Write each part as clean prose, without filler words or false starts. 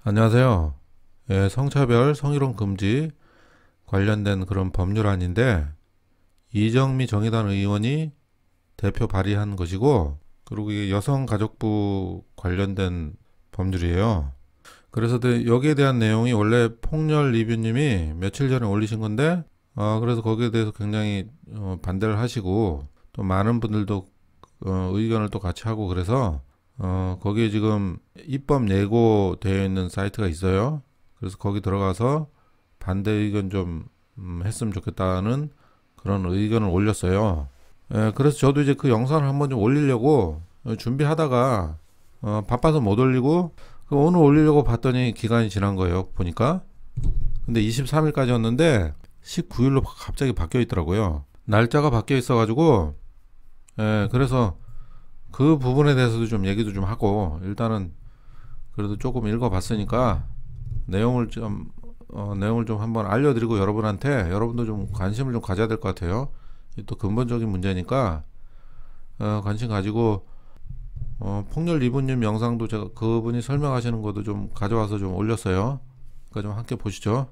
안녕하세요. 예, 성차별, 성희롱 금지 관련된 그런 법률안인데 이정미 정의당 의원이 대표 발의한 것이고, 그리고 이게 여성가족부 관련된 법률이에요. 그래서 여기에 대한 내용이 원래 폭렬 리뷰님이 며칠 전에 올리신 건데, 그래서 거기에 대해서 굉장히 반대를 하시고, 또 많은 분들도 의견을 또 같이 하고, 그래서 거기에 지금 입법 예고되어 있는 사이트가 있어요. 그래서 거기 들어가서 반대 의견 좀 했으면 좋겠다는 그런 의견을 올렸어요. 예, 그래서 저도 이제 그 영상을 한번 좀 올리려고 준비하다가 바빠서 못 올리고, 오늘 올리려고 봤더니 기간이 지난 거예요, 보니까. 근데 23일까지였는데 19일로 갑자기 바뀌어 있더라고요. 날짜가 바뀌어 있어가지고, 예, 그래서 그 부분에 대해서도 좀 얘기도 좀 하고, 일단은 그래도 조금 읽어봤으니까 내용을 좀 한번 알려드리고, 여러분도 좀 관심을 좀 가져야 될 것 같아요. 또 근본적인 문제니까 관심 가지고, 폭렬 리브님 영상도 제가 그분이 설명하시는 것도 좀 가져와서 좀 올렸어요. 그러니까 좀 함께 보시죠.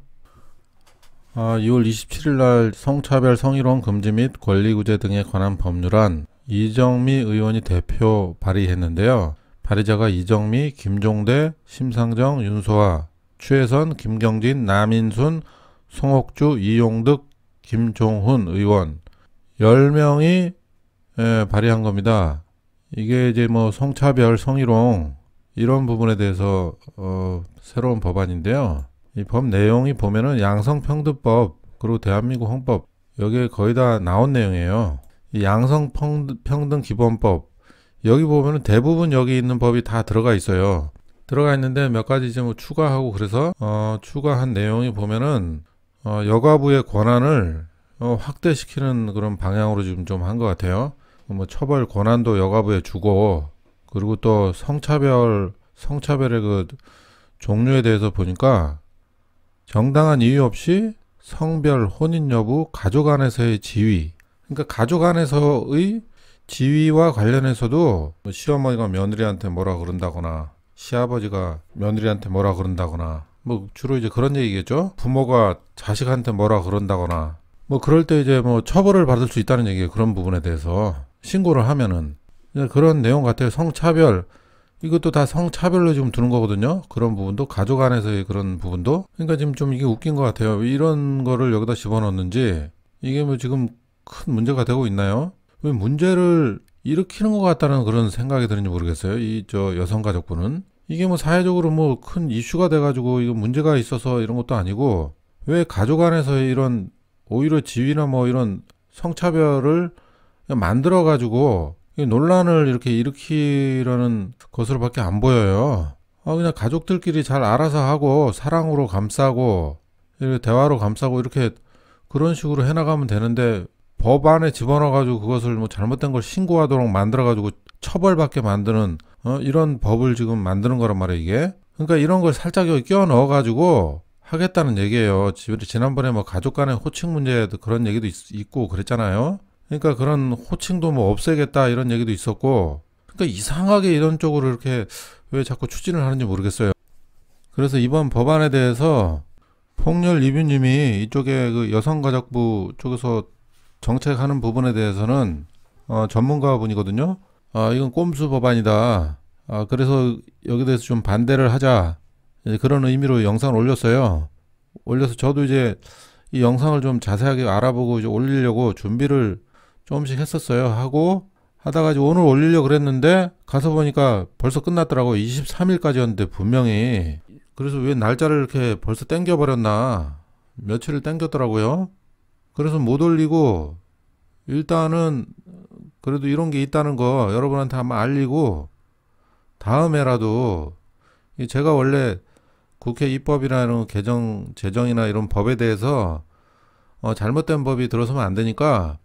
2월 27일 날 성차별 성희롱 금지 및 권리구제 등에 관한 법률안 이정미 의원이 대표 발의했는데요. 발의자가 이정미, 김종대, 심상정, 윤소아, 최선, 김경진, 남인순, 송옥주, 이용득, 김종훈 의원 10명이 발의한 겁니다. 이게 이제 뭐 성차별, 성희롱 이런 부분에 대해서 새로운 법안인데요. 이 법 내용이 보면은 양성평등법, 그리고 대한민국 헌법, 여기에 거의 다 나온 내용이에요. 이 양성평등기본법, 여기 보면은 대부분 여기 있는 법이 다 들어가 있어요. 들어가 있는데 몇 가지 이제 뭐 추가하고, 그래서 추가한 내용이 보면은 여가부의 권한을 확대시키는 그런 방향으로 지금 좀 한 것 같아요. 뭐 처벌 권한도 여가부에 주고, 그리고 또 성차별의 그 종류에 대해서 보니까 정당한 이유 없이 성별, 혼인 여부, 가족 안에서의 지위, 그러니까 가족 안에서의 지위와 관련해서도 뭐 시어머니가 며느리한테 뭐라 그런다거나, 시아버지가 며느리한테 뭐라 그런다거나, 뭐 주로 이제 그런 얘기겠죠. 부모가 자식한테 뭐라 그런다거나, 뭐 그럴 때 이제 뭐 처벌을 받을 수 있다는 얘기예요. 그런 부분에 대해서 신고를 하면은. 그런 내용 같아요. 성차별, 이것도 다 성차별로 지금 두는 거거든요. 그런 부분도, 가족 안에서의 그런 부분도. 그러니까 지금 좀 이게 웃긴 것 같아요. 왜 이런 거를 여기다 집어넣는지, 이게 뭐 지금 큰 문제가 되고 있나요? 왜 문제를 일으키는 것 같다는 그런 생각이 드는지 모르겠어요. 여성가족부는. 이게 뭐 사회적으로 뭐 큰 이슈가 돼가지고 이거 문제가 있어서 이런 것도 아니고, 왜 가족 안에서의 이런 오히려 지위나 뭐 이런 성차별을 만들어가지고 논란을 이렇게 일으키려는 것으로밖에 안 보여요. 그냥 가족들끼리 잘 알아서 하고, 사랑으로 감싸고, 이렇게 대화로 감싸고, 이렇게 그런 식으로 해나가면 되는데, 법 안에 집어넣어가지고 그것을 뭐 잘못된 걸 신고하도록 만들어가지고 처벌받게 만드는 이런 법을 지금 만드는 거란 말이에요, 이게. 그러니까 이런 걸 살짝 여기 끼워 넣어가지고 하겠다는 얘기예요. 지난번에 뭐 가족 간의 호칭 문제도 그런 얘기도 있고 그랬잖아요. 그러니까 그런 호칭도 뭐 없애겠다 이런 얘기도 있었고, 그러니까 이상하게 이런 쪽으로 이렇게 왜 자꾸 추진을 하는지 모르겠어요. 그래서 이번 법안에 대해서 폭렬 리뷰님이 이쪽에 그 여성가족부 쪽에서 정책하는 부분에 대해서는 전문가 분이거든요. 이건 꼼수 법안이다. 그래서 여기 대해서 좀 반대를 하자, 그런 의미로 영상을 올렸어요. 올려서 저도 이제 이 영상을 좀 자세하게 알아보고 이제 올리려고 준비를 조금씩 했었어요. 하다가 이제 오늘 올리려고 그랬는데 가서 보니까 벌써 끝났더라고. 23일까지였는데 분명히. 그래서 왜 날짜를 이렇게 벌써 땡겨버렸나, 며칠을 땡겼더라고요. 그래서 못 올리고, 일단은 그래도 이런 게 있다는 거 여러분한테 한번 알리고, 다음에라도, 제가 원래 국회 입법이나 이런 개정, 제정이나 이런 법에 대해서 잘못된 법이 들어서면 안 되니까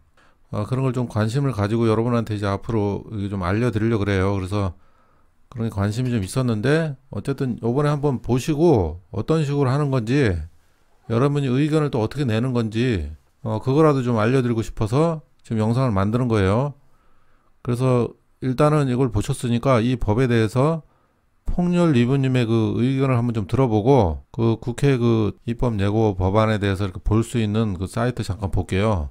그런 걸 좀 관심을 가지고 여러분한테 이제 앞으로 좀 알려드리려고 그래요. 그래서 그런 관심이 좀 있었는데, 어쨌든 요번에 한번 보시고 어떤 식으로 하는 건지, 여러분이 의견을 또 어떻게 내는 건지 그거라도 좀 알려드리고 싶어서 지금 영상을 만드는 거예요. 그래서 일단은 이걸 보셨으니까 이 법에 대해서 폭렬 리브님의 그 의견을 한번 좀 들어보고 그 국회 그 입법 예고 법안에 대해서 이렇게 볼 수 있는 그 사이트 잠깐 볼게요.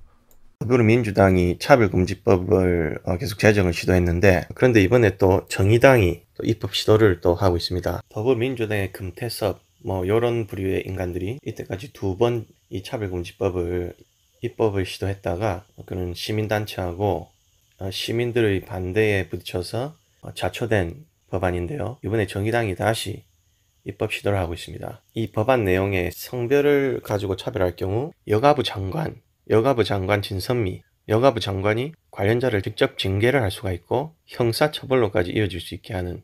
더불어민주당이 차별금지법을 계속 제정을 시도했는데, 그런데 이번에 또 정의당이 또 입법 시도를 또 하고 있습니다. 더불어민주당의 금태섭 요런 부류의 인간들이 이때까지 2번 이 차별금지법을 입법을 시도했다가 그런 시민단체하고 시민들의 반대에 부딪혀서 자초된 법안인데요. 이번에 정의당이 다시 입법 시도를 하고 있습니다. 이 법안 내용에 성별을 가지고 차별할 경우 여가부 장관 진선미 여가부 장관이 관련자를 직접 징계를 할 수가 있고 형사처벌로까지 이어질 수 있게 하는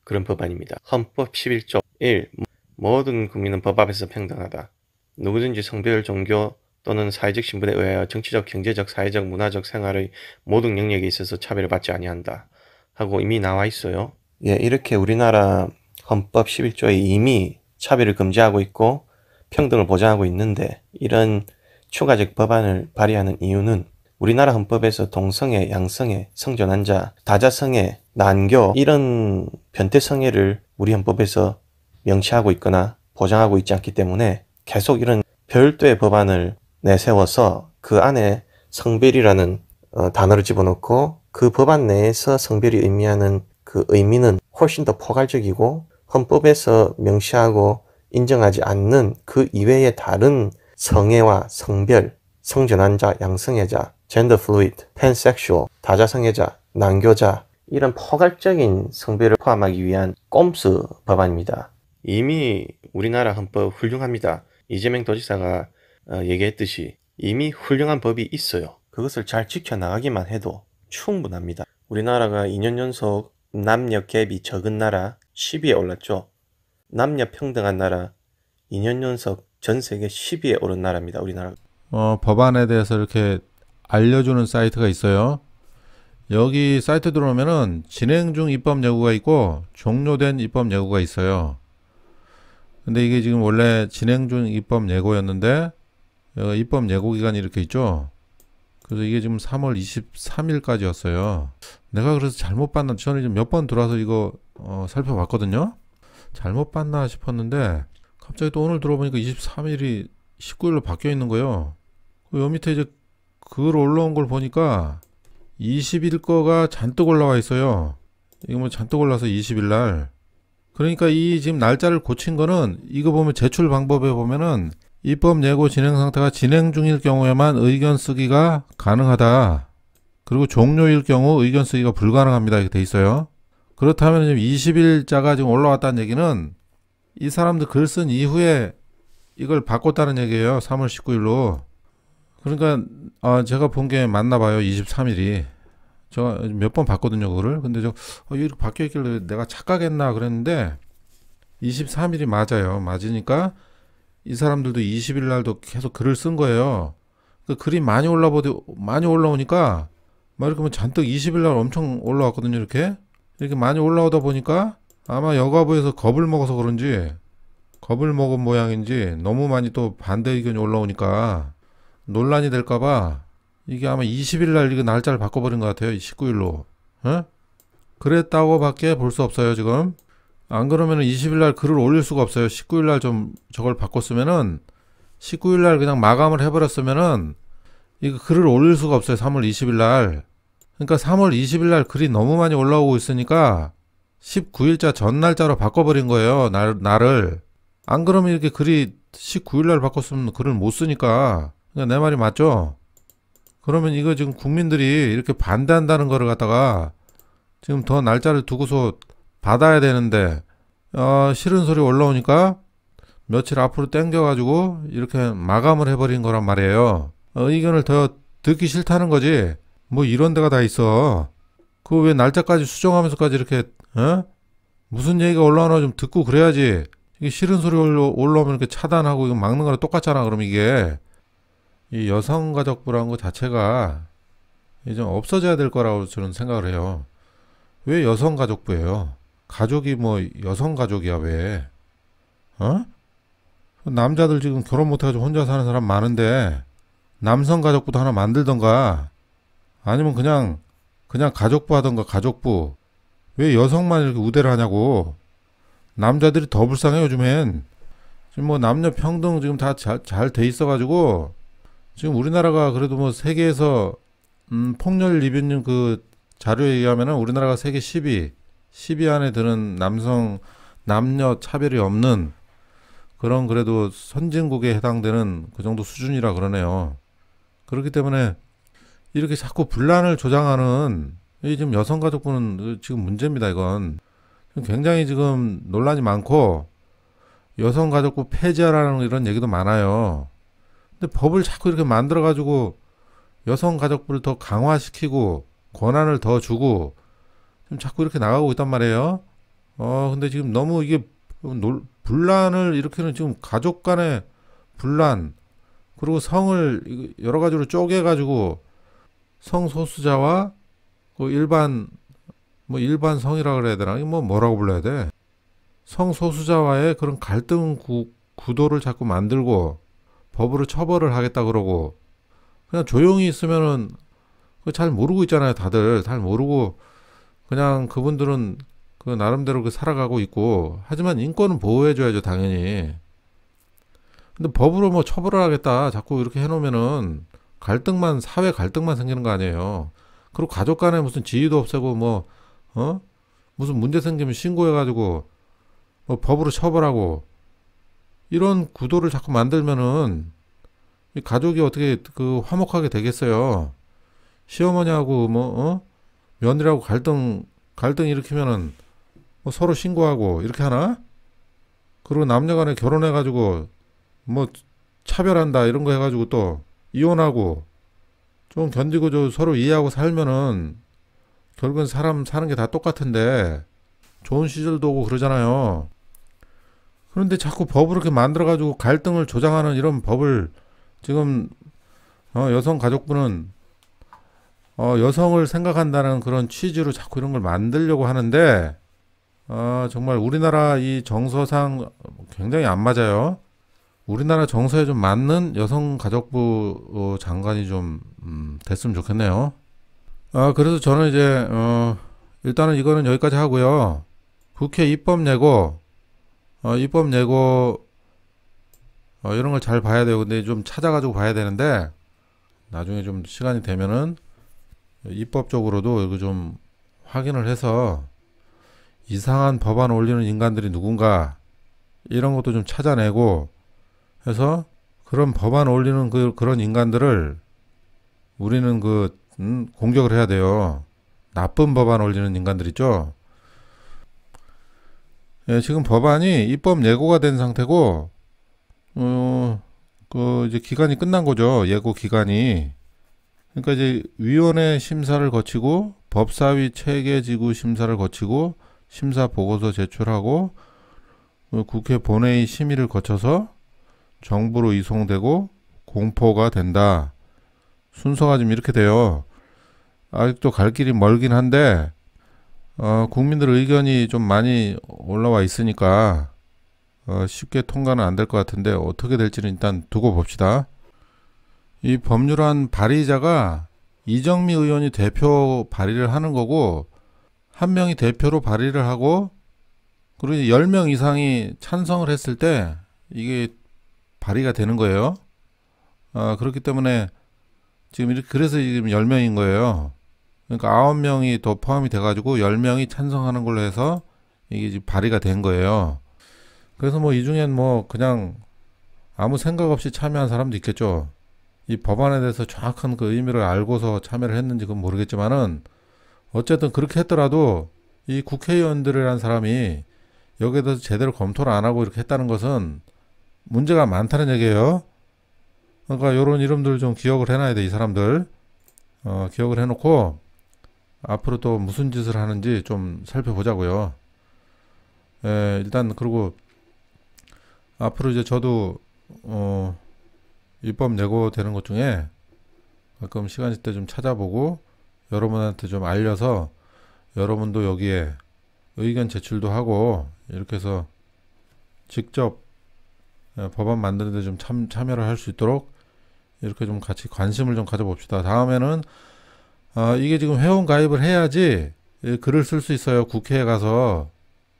그런 법안입니다. 헌법 11조 1. 모든 국민은 법 앞에서 평등하다. 누구든지 성별, 종교 또는 사회적 신분에 의하여 정치적, 경제적, 사회적, 문화적 생활의 모든 영역에 있어서 차별을 받지 아니한다 하고 이미 나와 있어요. 이렇게 우리나라 헌법 11조에 이미 차별을 금지하고 있고 평등을 보장하고 있는데, 이런 추가적 법안을 발의하는 이유는 우리나라 헌법에서 동성애, 양성애, 성전환자, 다자성애, 난교 이런 변태성애를 우리 헌법에서 명시하고 있거나 보장하고 있지 않기 때문에 계속 이런 별도의 법안을 내세워서 그 안에 성별이라는 단어를 집어넣고 그 법안 내에서 성별이 의미하는 그 의미는 훨씬 더 포괄적이고 헌법에서 명시하고 인정하지 않는 그 이외의 다른 성애와 성별, 성전환자, 양성애자, 젠더 플루이드, 팬섹슈얼, 다자성애자, 난교자 이런 포괄적인 성별을 포함하기 위한 꼼수 법안입니다. 이미 우리나라 헌법 훌륭합니다. 이재명 도지사가 얘기했듯이 이미 훌륭한 법이 있어요. 그것을 잘 지켜나가기만 해도 충분합니다. 우리나라가 2년 연속 남녀 갭이 적은 나라 10위에 올랐죠. 남녀 평등한 나라 2년 연속 전 세계 10위에 오른 나라입니다. 우리나라. 법안에 대해서 이렇게 알려주는 사이트가 있어요. 여기 사이트 들어오면은 진행 중 입법 예고가 있고 종료된 입법 예고가 있어요. 근데 이게 지금 원래 진행 중 입법 예고였는데 입법 예고 기간이 이렇게 있죠. 그래서 이게 지금 3월 23일까지였어요. 내가 그래서 잘못 봤나, 저는 이제 몇 번 들어와서 이거 살펴봤거든요. 잘못 봤나 싶었는데 갑자기 또 오늘 들어보니까 23일이 19일로 바뀌어 있는 거예요. 요 밑에 이제 글 올라온 걸 보니까 20일 거가 잔뜩 올라와 있어요. 이거 뭐 잔뜩 올라서 20일 날. 그러니까 이 지금 날짜를 고친 거는 이거 보면 제출 방법에 보면은 입법 예고 진행 상태가 진행 중일 경우에만 의견 쓰기가 가능하다. 그리고 종료일 경우 의견 쓰기가 불가능합니다. 이렇게 돼 있어요. 그렇다면 지금 20일자가 지금 올라왔다는 얘기는 이 사람들 글 쓴 이후에 이걸 바꿨다는 얘기예요. 3월 19일로. 그러니까 제가 본 게 맞나 봐요. 23일이. 제가 몇 번 봤거든요. 그거를. 근데 이렇게 바뀌어 있길래 내가 착각했나 그랬는데 23일이 맞아요. 맞으니까 이 사람들도 20일 날도 계속 글을 쓴 거예요. 그 글이 많이 올라오니까 막 이렇게 잔뜩 20일 날 엄청 올라왔거든요. 이렇게 많이 올라오다 보니까 아마 여가부에서 겁을 먹어서 그런지, 겁을 먹은 모양인지 너무 많이 또 반대 의견이 올라오니까 논란이 될까봐 이게 아마 20일 날 이거 날짜를 바꿔버린 것 같아요. 19일로. 그랬다고 밖에 볼 수 없어요. 지금. 안 그러면 20일 날 글을 올릴 수가 없어요. 19일 날 좀 저걸 바꿨으면은 19일 날 그냥 마감을 해버렸으면은 이거 글을 올릴 수가 없어요. 3월 20일 날. 그러니까 3월 20일 날 글이 너무 많이 올라오고 있으니까 19일자 전 날짜로 바꿔버린 거예요. 날을. 안 그러면 이렇게 글이 19일 날 바꿨으면 글을 못 쓰니까. 그러니까 내 말이 맞죠? 그러면 이거 지금 국민들이 이렇게 반대한다는 거를 갖다가 지금 더 날짜를 두고서 받아야 되는데 싫은 소리 올라오니까 며칠 앞으로 땡겨가지고 이렇게 마감을 해버린 거란 말이에요. 의견을 더 듣기 싫다는 거지. 뭐 이런 데가 다 있어. 그거 왜 날짜까지 수정하면서까지 이렇게 무슨 얘기가 올라오나 좀 듣고 그래야지. 이게 싫은 소리 올라오면 이렇게 차단하고 이거 막는 거랑 똑같잖아. 그럼 이게 이 여성가족부라는 거 자체가 이제 좀 없어져야 될 거라고 저는 생각을 해요. 왜 여성가족부예요? 가족이 뭐 여성가족이야 왜? 남자들 지금 결혼 못해가지고 혼자 사는 사람 많은데 남성가족부도 하나 만들던가 아니면 그냥 가족부 하던가 가족부. 왜 여성만 이렇게 우대를 하냐고. 남자들이 더 불쌍해 요즘엔. 지금 뭐 남녀 평등 지금 다 잘 돼 있어가지고 지금 우리나라가 그래도 뭐 세계에서 폭력 리뷰님 그 자료에 의하면은 우리나라가 세계 10위 안에 드는 남녀 차별이 없는 그런 그래도 선진국에 해당되는 그 정도 수준이라 그러네요. 그렇기 때문에 이렇게 자꾸 분란을 조장하는 이 지금 여성가족부는 지금 문제입니다. 이건 굉장히 지금 논란이 많고 여성가족부 폐지하라는 이런 얘기도 많아요. 근데 법을 자꾸 이렇게 만들어 가지고 여성가족부를 더 강화시키고 권한을 더 주고 지금 자꾸 이렇게 나가고 있단 말이에요. 근데 지금 너무 이게 분란을 일으키는 지금 가족 간의 분란 그리고 성을 여러 가지로 쪼개가지고 성소수자와 그 일반 성이라 그래야 되나? 뭐라고 불러야 돼? 성소수자와의 그런 갈등 구도를 자꾸 만들고 법으로 처벌을 하겠다 그러고 그냥 조용히 있으면은 잘 모르고 있잖아요. 다들 잘 모르고 그냥 그분들은 그 나름대로 그 살아가고 있고 하지만 인권은 보호해줘야죠 당연히. 근데 법으로 뭐 처벌을 하겠다 자꾸 이렇게 해놓으면은 사회 갈등만 생기는 거 아니에요. 그리고 가족 간에 무슨 지위도 없애고 무슨 문제 생기면 신고해가지고 뭐 법으로 처벌하고 이런 구도를 자꾸 만들면은 이 가족이 어떻게 그 화목하게 되겠어요. 시어머니하고 며느리하고 갈등 일으키면은 뭐 서로 신고하고 이렇게 하나? 그리고 남녀간에 결혼해가지고 뭐 차별한다 이런 거 해가지고 또 이혼하고 좀 견디고 서로 이해하고 살면은 결국은 사람 사는 게 다 똑같은데 좋은 시절도 오고 그러잖아요. 그런데 자꾸 법을 이렇게 만들어가지고 갈등을 조장하는 이런 법을 지금 여성가족부는 여성을 생각한다는 그런 취지로 자꾸 이런 걸 만들려고 하는데 정말 우리나라 이 정서상 굉장히 안 맞아요. 우리나라 정서에 좀 맞는 여성가족부 장관이 좀 됐으면 좋겠네요. 그래서 저는 이제 일단은 이거는 여기까지 하고요. 국회 입법 예고 이런 걸 잘 봐야 되고 근데 좀 찾아가지고 봐야 되는데 나중에 좀 시간이 되면은 입법적으로도 이거 좀 확인을 해서 이상한 법안 올리는 인간들이 누군가 이런 것도 좀 찾아내고 해서 그런 법안 올리는 그런 인간들을 우리는 공격을 해야 돼요. 나쁜 법안 올리는 인간들 있죠. 예, 지금 법안이 입법 예고가 된 상태고 이제 기간이 끝난 거죠. 예고 기간이. 그러니까 이제 위원회 심사를 거치고 법사위 체계지구 심사를 거치고 심사 보고서 제출하고 국회 본회의 심의를 거쳐서 정부로 이송되고 공포가 된다. 순서가 지금 이렇게 돼요. 아직도 갈 길이 멀긴 한데 국민들 의견이 좀 많이 올라와 있으니까 쉽게 통과는 안 될 것 같은데 어떻게 될지는 일단 두고 봅시다. 이 법률안 발의자가 이정미 의원이 대표 발의를 하는 거고 한 명이 대표로 발의를 하고 그리고 10명 이상이 찬성을 했을 때 이게 발의가 되는 거예요. 그렇기 때문에 그래서 지금 10명인 거예요. 그러니까 9명이 더 포함이 돼가지고 10명이 찬성하는 걸로 해서 이게 지금 발의가 된 거예요. 그래서 뭐 이 중엔 뭐 그냥 아무 생각 없이 참여한 사람도 있겠죠. 이 법안에 대해서 정확한 그 의미를 알고서 참여를 했는지 그건 모르겠지만은 어쨌든 그렇게 했더라도 이 국회의원들이라는 사람이 여기에 대해서 제대로 검토를 안 하고 이렇게 했다는 것은 문제가 많다는 얘기예요. 그러니까 요런 이름들 좀 기억을 해놔야 돼. 이 사람들 기억을 해놓고 앞으로 또 무슨 짓을 하는지 좀 살펴보자고요. 일단 그리고 앞으로 이제 저도 입법 예고되는 것 중에 가끔 시간 있을 때 좀 찾아보고 여러분한테 좀 알려서 여러분도 여기에 의견 제출도 하고 이렇게 해서 직접 법안 만드는 데 좀 참여를 할 수 있도록 이렇게 좀 같이 관심을 좀 가져봅시다. 다음에는 이게 지금 회원 가입을 해야지 글을 쓸 수 있어요. 국회에 가서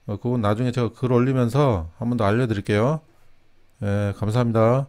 그건 나중에 제가 글 올리면서 한 번 더 알려드릴게요. 예, 감사합니다.